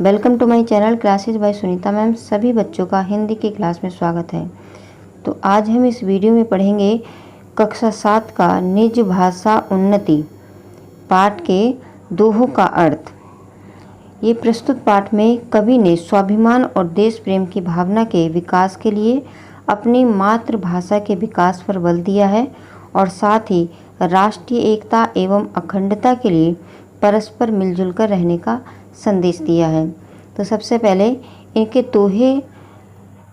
Welcome to my channel classes by Sunita ma'am. सभी बच्चों का हिंदी की क्लास में स्वागत है। तो आज हम इस वीडियो में पढ़ेंगे कक्षा 7 का निज भाषा उन्नति पाठ के दोहों का अर्थ। ये प्रस्तुत पाठ में कवि ने स्वाभिमान और देश प्रेम की भावना के विकास के लिए अपनी मातृभाषा के विकास पर बल दिया है और साथ ही राष्ट्रीय एकता एवं अखंडता के लिए परस्पर मिलजुल कर रहने का संदेश दिया है। तो सबसे पहले इनके दोहे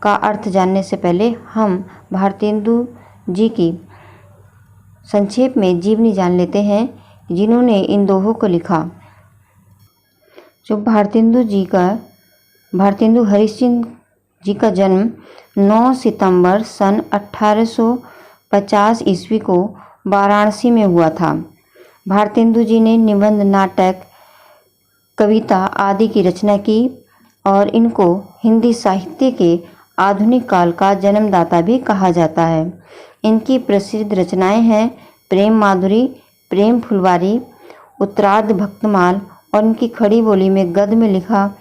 का अर्थ जानने से पहले हम भारतेंदु जी की संक्षेप में जीवनी जान लेते हैं जिन्होंने इन दोहों को लिखा। जो भारतेंदु हरिश्चंद्र जी का जन्म 9 सितंबर सन 1850 ईस्वी को वाराणसी में हुआ था। भारतेंदु जी ने निबंध, नाटक, कविता आदि की रचना की और इनको हिंदी साहित्य के आधुनिक काल का जन्मदाता भी कहा जाता है। इनकी प्रसिद्ध रचनाएं हैं प्रेम माधुरी, प्रेम फुलवारी, उत्तरार्ध भक्तमाल और इनकी खड़ी बोली में गद्य में लिखा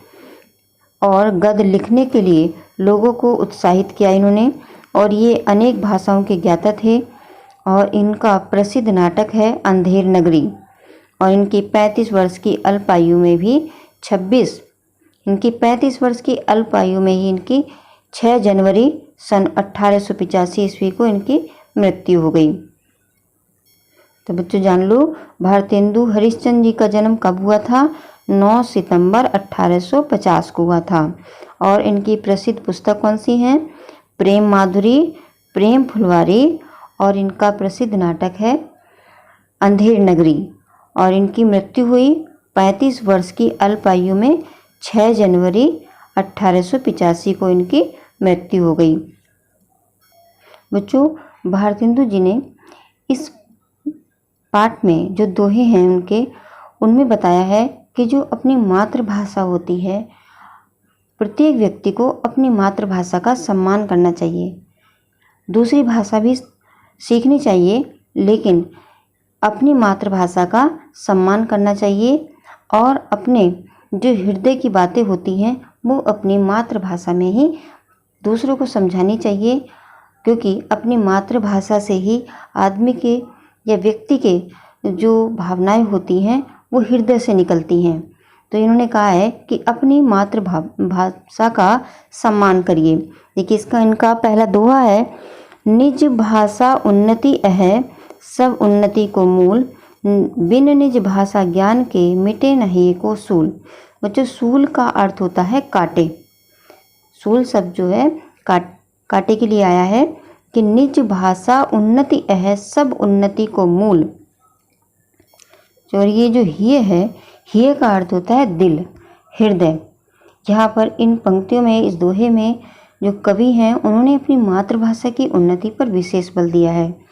और गद्य लिखने के लिए लोगों को उत्साहित किया इन्होंने और ये अनेक भाषाओं के ज्ञाता थे। और इनका प्रसिद्ध नाटक है अंधेर नगरी और इनकी 35 वर्ष की अल्प आयु में भी 35 वर्ष की अल्प आयु में ही इनकी 6 जनवरी सन 1885 ईस्वी को इनकी मृत्यु हो गई। तो बच्चों जान लो भारतेंदु हरिश्चंद्र जी का जन्म कब हुआ था? 9 सितंबर 1850 को हुआ था। और इनकी प्रसिद्ध पुस्तक कौन सी हैं? प्रेम माधुरी, प्रेम फुलवारी और इनका प्रसिद्ध नाटक है अंधेर नगरी। और इनकी मृत्यु हुई 35 वर्ष की अल्प आयु में 6 जनवरी 1885 को इनकी मृत्यु हो गई। बच्चों भारतेंदु जी ने इस पाठ में जो दोहे हैं उनमें बताया है कि जो अपनी मातृभाषा होती है, प्रत्येक व्यक्ति को अपनी मातृभाषा का सम्मान करना चाहिए। दूसरी भाषा भी सीखनी चाहिए लेकिन अपनी मातृभाषा का सम्मान करना चाहिए और अपने जो हृदय की बातें होती हैं वो अपनी मातृभाषा में ही दूसरों को समझानी चाहिए, क्योंकि अपनी मातृभाषा से ही आदमी के या व्यक्ति के जो भावनाएं होती हैं वो हृदय से निकलती हैं। तो इन्होंने कहा है कि अपनी मातृभाषा का सम्मान करिए। देखिए इनका पहला दोहा है, निज भाषा उन्नति है सब उन्नति को मूल, बिन निज भाषा ज्ञान के मिटे नहीं को सूल। बच्चों सूल का अर्थ होता है कांटे। सूल शब्द जो है कांटे के लिए आया है कि निज भाषा उन्नति है सब उन्नति को मूल। और ये जो हिय है, हिय का अर्थ होता है दिल, हृदय। यहाँ पर इन पंक्तियों में, इस दोहे में जो कवि हैं उन्होंने अपनी मातृभाषा की उन्नति पर विशेष बल दिया है।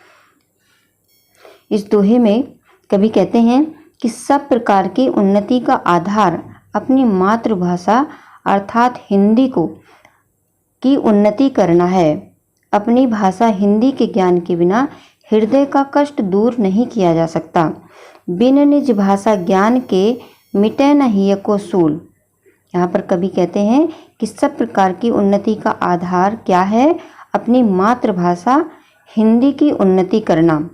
इस दोहे में कवि कहते हैं कि सब प्रकार की उन्नति का आधार अपनी मातृभाषा अर्थात हिंदी की उन्नति करना है। अपनी भाषा हिंदी के ज्ञान के बिना हृदय का कष्ट दूर नहीं किया जा सकता। बिन निज भाषा ज्ञान के मिटे न हिय को सूल। यहाँ पर कवि कहते हैं कि सब प्रकार की उन्नति का आधार क्या है? अपनी मातृभाषा हिंदी की उन्नति करना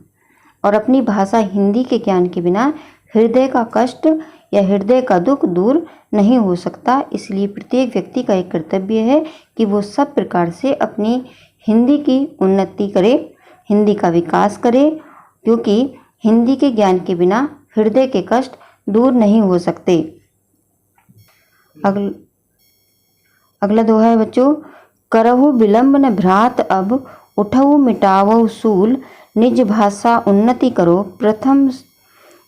और अपनी भाषा हिंदी के ज्ञान के बिना हृदय का कष्ट या हृदय का दुख दूर नहीं हो सकता। इसलिए प्रत्येक व्यक्ति का एक कर्तव्य है कि वो सब प्रकार से अपनी हिंदी की उन्नति करे, हिंदी का विकास करे, क्योंकि हिंदी के ज्ञान के बिना हृदय के कष्ट दूर नहीं हो सकते। अगला दोहा है बच्चों, करहु विलंब न भ्रात अब उठहु मिटावहु सूल, निज भाषा उन्नति करो प्रथम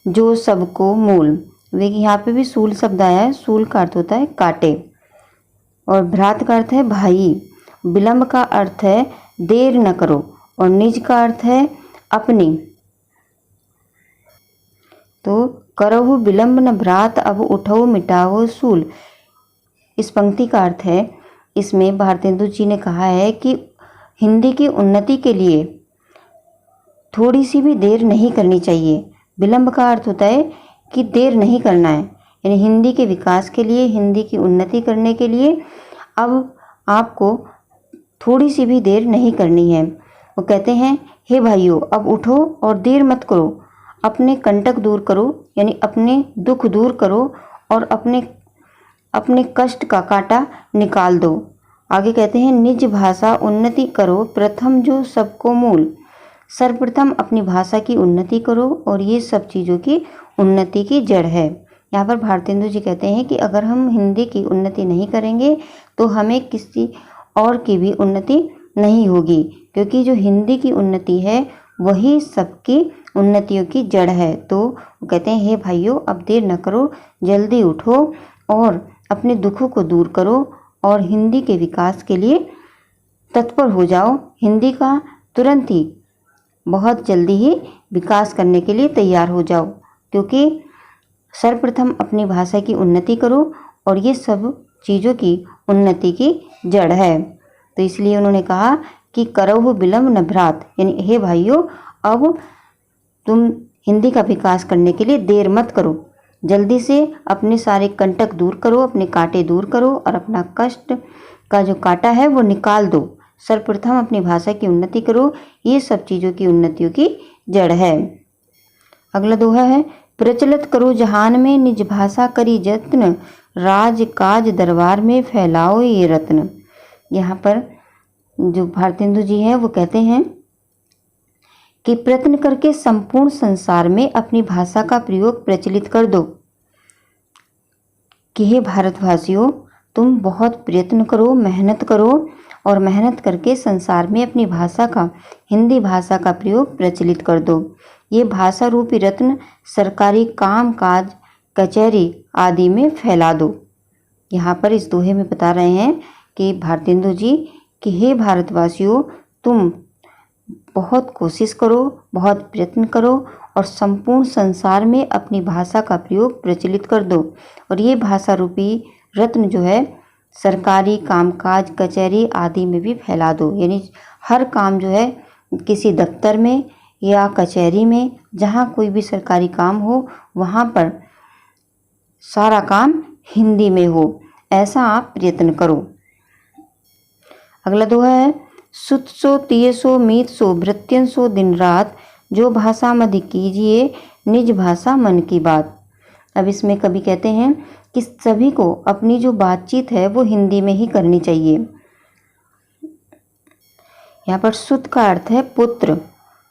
जो सबको मूल। देखिए यहाँ पे भी सूल शब्द आया है। सूल का अर्थ होता है कांटे और भ्रात का अर्थ है भाई, विलंब का अर्थ है देर न करो और निज का अर्थ है अपनी। तो करहु विलंब न भ्रात अब उठहु मिटावहु सूल, इस पंक्ति का अर्थ है, इसमें भारतेंदु जी ने कहा है कि हिंदी की उन्नति के लिए थोड़ी सी भी देर नहीं करनी चाहिए। विलंब का अर्थ होता है कि देर नहीं करना है, यानी हिंदी के विकास के लिए, हिंदी की उन्नति करने के लिए अब आपको थोड़ी सी भी देर नहीं करनी है। वो कहते हैं, हे भाइयों, अब उठो और देर मत करो, अपने कंटक दूर करो, यानी अपने दुख दूर करो और अपने कष्ट का कांटा निकाल दो। आगे कहते हैं, निज भाषा उन्नति करो प्रथम जो सबको मूल। सर्वप्रथम अपनी भाषा की उन्नति करो और ये सब चीज़ों की उन्नति की जड़ है। यहाँ पर भारतेंदु जी कहते हैं कि अगर हम हिंदी की उन्नति नहीं करेंगे तो हमें किसी और की भी उन्नति नहीं होगी, क्योंकि जो हिंदी की उन्नति है वही सबकी उन्नतियों की जड़ है। तो वो कहते हैं, हे भाइयों, अब देर न करो, जल्दी उठो और अपने दुखों को दूर करो और हिंदी के विकास के लिए तत्पर हो जाओ। हिंदी का तुरंत ही, बहुत जल्दी ही विकास करने के लिए तैयार हो जाओ, क्योंकि सर्वप्रथम अपनी भाषा की उन्नति करो और ये सब चीज़ों की उन्नति की जड़ है। तो इसलिए उन्होंने कहा कि करहु विलम्ब न भ्रात, यानी हे भाइयों, अब तुम हिंदी का विकास करने के लिए देर मत करो, जल्दी से अपने सारे कंटक दूर करो, अपने कांटे दूर करो और अपना कष्ट का जो कांटा है वो निकाल दो। सर्वप्रथम अपनी भाषा की उन्नति करो, ये सब चीज़ों की उन्नतियों की जड़ है। अगला दोहा है, प्रचलित करो जहान में निज भाषा करी जत्न, राज काज दरबार में फैलाओ ये रत्न। यहाँ पर जो भारतेंदु जी हैं वो कहते हैं कि प्रयत्न करके संपूर्ण संसार में अपनी भाषा का प्रयोग प्रचलित कर दो। कि हे भारतवासियों, तुम बहुत प्रयत्न करो, मेहनत करो और मेहनत करके संसार में अपनी भाषा का, हिंदी भाषा का प्रयोग प्रचलित कर दो। ये भाषा रूपी रत्न सरकारी काम काज, कचहरी आदि में फैला दो। यहाँ पर इस दोहे में बता रहे हैं कि भारतेंदु जी कि हे भारतवासियों, तुम बहुत कोशिश करो, बहुत प्रयत्न करो और संपूर्ण संसार में अपनी भाषा का प्रयोग प्रचलित कर दो और ये भाषा रूपी रत्न जो है सरकारी कामकाज, कचहरी आदि में भी फैला दो। यानी हर काम जो है किसी दफ्तर में या कचहरी में, जहाँ कोई भी सरकारी काम हो, वहाँ पर सारा काम हिंदी में हो, ऐसा आप प्रयत्न करो। अगला दोहा है, सुत सो तिय सो मीत सो भृत्यन सो दिन रात, जो भाषा मधि कीजिए निज भाषा मन की बात। अब इसमें कवि कहते हैं कि सभी को अपनी जो बातचीत है वो हिंदी में ही करनी चाहिए। यहाँ पर सुत का अर्थ है पुत्र,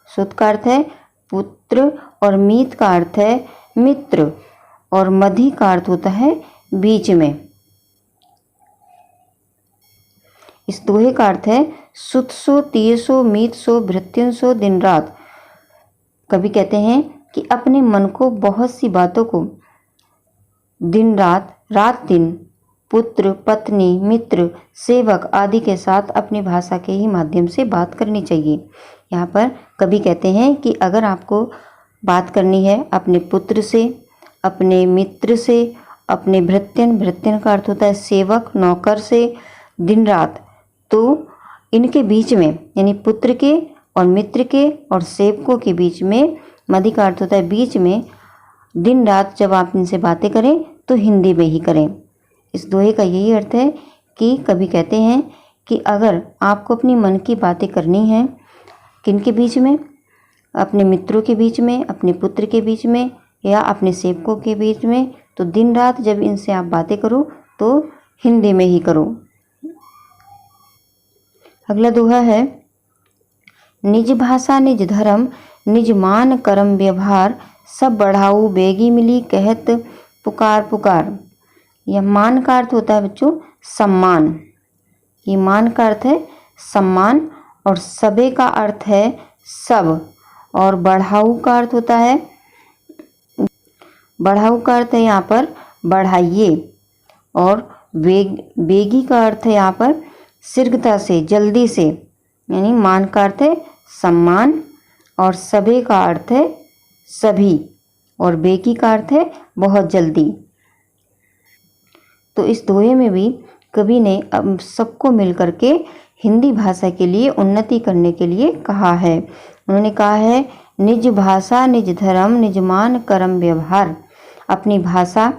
सुत का अर्थ है पुत्र और मीत का अर्थ है मित्र और मधि का अर्थ होता है बीच में। इस दोहे का अर्थ है सुत सो तिय सो मीत सो भृत्यन सो दिन रात। कवि कहते हैं कि अपने मन को बहुत सी बातों को दिन रात, रात दिन, पुत्र, पत्नी, मित्र, सेवक आदि के साथ अपनी भाषा के ही माध्यम से बात करनी चाहिए। यहाँ पर कवि कहते हैं कि अगर आपको बात करनी है अपने पुत्र से, अपने मित्र से, अपने भृत्यन, भृत्यन का अर्थ होता है सेवक, नौकर से, दिन रात, तो इनके बीच में यानी पुत्र के और मित्र के और सेवकों के बीच में, मधि का अर्थ होता है बीच में, दिन रात जब आप इनसे बातें करें तो हिंदी में ही करें। इस दोहे का यही अर्थ है कि कवि कहते हैं कि अगर आपको अपनी मन की बातें करनी हैं, किनके बीच में, अपने मित्रों के बीच में, अपने पुत्र के बीच में या अपने सेवकों के बीच में, तो दिन रात जब इनसे आप बातें करो तो हिंदी में ही करो। अगला दोहा है, निज भाषा निज धर्म, निज मान कर्म व्यवहार, सब बढ़ाऊ बेगी मिली कहत पुकार पुकार। यह मान का अर्थ होता है बच्चों सम्मान, ये मान का अर्थ है सम्मान और सबे का अर्थ है सब, और बढ़ाऊ का अर्थ होता है, बढ़ाऊ का अर्थ है यहाँ पर बढ़ाइए, और बेगी का अर्थ है यहाँ पर शीघ्रता से, जल्दी से। यानी मान का अर्थ है सम्मान और सबे का अर्थ है सभी और बेगी का अर्थ है बहुत जल्दी। तो इस दोहे में भी कवि ने अब सबको मिलकर के हिंदी भाषा के लिए उन्नति करने के लिए कहा है। उन्होंने कहा है निज भाषा निज धर्म निज मान कर्म व्यवहार। अपनी भाषा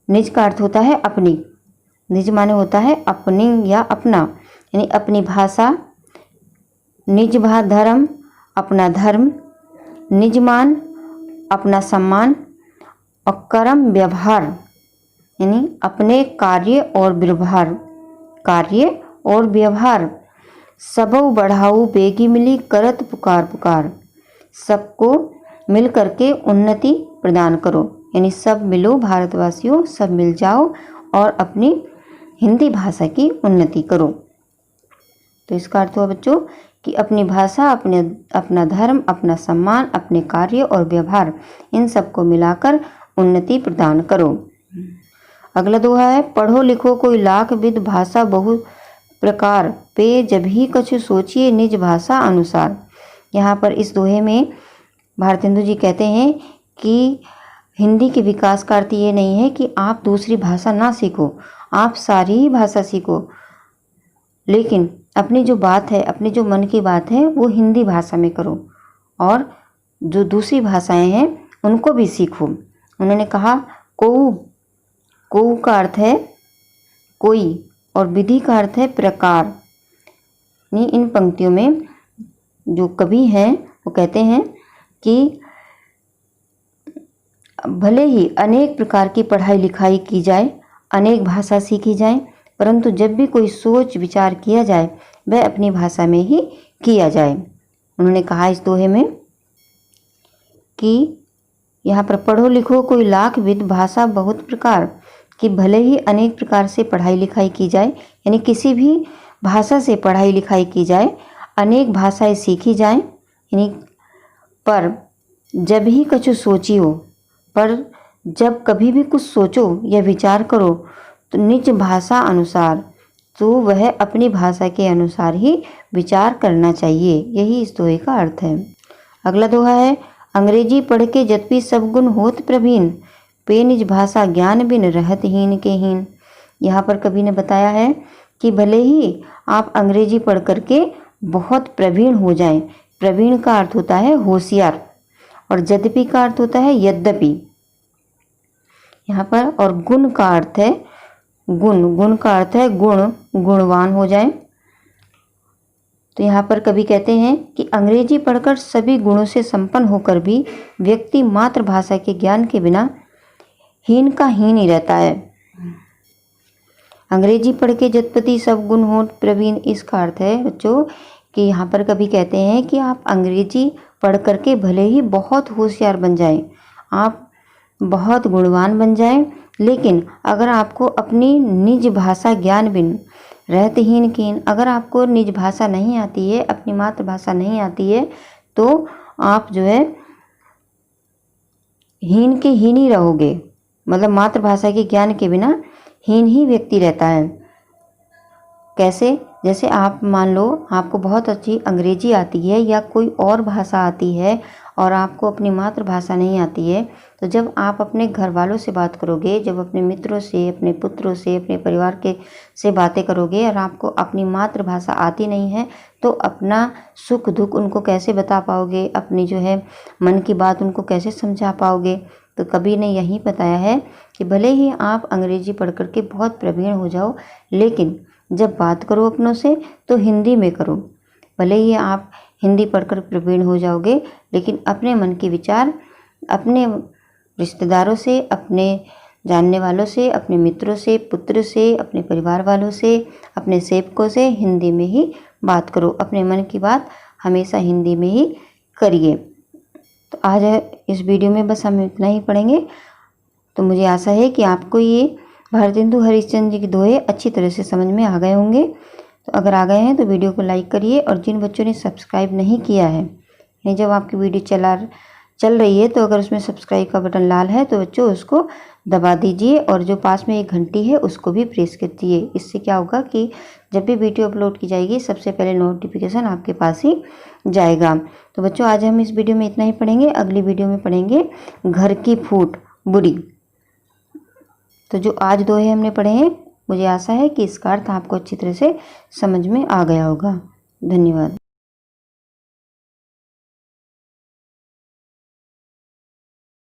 निज का अर्थ होता है अपनी। निज माने होता है अपनी या अपना, यानी अपनी भाषा। निज धर्म अपना धर्म, निज मान अपना सम्मान, और कर्म व्यवहार यानी अपने कार्य और व्यवहार, कार्य और व्यवहार। सबऊ बढ़ाऊ बेगी मिली करत पुकार पुकार, सबको मिल करके उन्नति प्रदान करो, यानी सब मिलो भारतवासियों, सब मिल जाओ और अपनी हिंदी भाषा की उन्नति करो। तो इसका अर्थ हुआ बच्चों कि अपनी भाषा, अपना धर्म, अपना सम्मान, अपने कार्य और व्यवहार, इन सबको मिलाकर उन्नति प्रदान करो। अगला दोहा है, पढ़ो लिखो कोई लाख विद भाषा बहु प्रकार, पे जब ही कछु सोचिए निज भाषा अनुसार। यहाँ पर इस दोहे में भारतेंदु जी कहते हैं कि हिंदी के विकास का अर्थ ये नहीं है कि आप दूसरी भाषा ना सीखो, आप सारी ही भाषा सीखो, लेकिन अपनी जो बात है, अपनी जो मन की बात है वो हिंदी भाषा में करो, और जो दूसरी भाषाएं हैं उनको भी सीखो। उन्होंने कहा कोऊ का अर्थ है कोई, और विधि का अर्थ है प्रकार। इन पंक्तियों में जो कवि हैं वो कहते हैं कि भले ही अनेक प्रकार की पढ़ाई लिखाई की जाए, अनेक भाषा सीखी जाए, परंतु जब भी कोई सोच विचार किया जाए वह अपनी भाषा में ही किया जाए। उन्होंने कहा इस दोहे में कि यहाँ पर पढ़ो लिखो कोई लाख विद भाषा बहुत प्रकार, कि भले ही अनेक प्रकार से पढ़ाई लिखाई की जाए, यानी किसी भी भाषा से पढ़ाई लिखाई की जाए, अनेक भाषाएं सीखी जाएं, यानी पर जब ही कछु सोची हो, पर जब कभी भी कुछ सोचो या विचार करो तो निज भाषा अनुसार, तो वह अपनी भाषा के अनुसार ही विचार करना चाहिए। यही इस दोहे का अर्थ है। अगला दोहा है, अंग्रेजी पढ़ के जद्यपि सब गुण होत प्रवीण, पे निज भाषा ज्ञान बिन रहत हीन के हीन। यहाँ पर कवि ने बताया है कि भले ही आप अंग्रेजी पढ़ करके बहुत प्रवीण हो जाएं, प्रवीण का अर्थ होता है होशियार, और यद्यपि का अर्थ होता है यद्यपि यहाँ पर, और गुण का अर्थ है गुण का अर्थ है गुणवान हो जाए। तो यहाँ पर कवि कहते हैं कि अंग्रेजी पढ़कर सभी गुणों से संपन्न होकर भी व्यक्ति मातृभाषा के ज्ञान के बिना हीन का हीन ही रहता है। अंग्रेजी पढ़ के जत्पति सब गुण हो प्रवीण, इसका अर्थ है बच्चों कि यहाँ पर कवि कहते हैं कि आप अंग्रेजी पढ़ करके भले ही बहुत होशियार बन जाएं, आप बहुत गुणवान बन जाएं, लेकिन अगर आपको अपनी निज भाषा ज्ञान बिन रहत हीन कीन, अगर आपको निज भाषा नहीं आती है, अपनी मातृभाषा नहीं आती है, तो आप जो है हीन के हीन ही रहोगे। मतलब मातृभाषा के ज्ञान के बिना हीन ही व्यक्ति रहता है। कैसे? जैसे आप मान लो आपको बहुत अच्छी अंग्रेजी आती है या कोई और भाषा आती है और आपको अपनी मातृभाषा नहीं आती है, तो जब आप अपने घर वालों से बात करोगे, जब अपने मित्रों से, अपने पुत्रों से, अपने परिवार के से बातें करोगे और आपको अपनी मातृभाषा आती नहीं है, तो अपना सुख दुख उनको कैसे बता पाओगे, अपनी जो है मन की बात उनको कैसे समझा पाओगे। तो कवि ने यही बताया है कि भले ही आप अंग्रेजी पढ़ करके बहुत प्रवीण हो जाओ, लेकिन जब बात करो अपनों से तो हिंदी में करो। भले ही आप हिंदी पढ़कर प्रवीण हो जाओगे, लेकिन अपने मन के विचार अपने रिश्तेदारों से, अपने जानने वालों से, अपने मित्रों से, पुत्र से, अपने परिवार वालों से, अपने सेवकों से हिंदी में ही बात करो। अपने मन की बात हमेशा हिंदी में ही करिए। तो आज इस वीडियो में बस हम इतना ही पढ़ेंगे। तो मुझे आशा है कि आपको ये भारतेंदु हरिश्चंद्र जी के दोहे अच्छी तरह से समझ में आ गए होंगे। तो अगर आ गए हैं तो वीडियो को लाइक करिए, और जिन बच्चों ने सब्सक्राइब नहीं किया है, यानी जब आपकी वीडियो चल रही है तो अगर उसमें सब्सक्राइब का बटन लाल है तो बच्चों उसको दबा दीजिए, और जो पास में एक घंटी है उसको भी प्रेस कर दीजिए। इससे क्या होगा कि जब भी वीडियो अपलोड की जाएगी सबसे पहले नोटिफिकेशन आपके पास ही जाएगा। तो बच्चों आज हम इस वीडियो में इतना ही पढ़ेंगे। अगली वीडियो में पढ़ेंगे घर की फूट बुरी। तो जो आज दोहे हमने पढ़े हैं, मुझे आशा है कि इसका अर्थ आपको अच्छी तरह से समझ में आ गया होगा। धन्यवाद।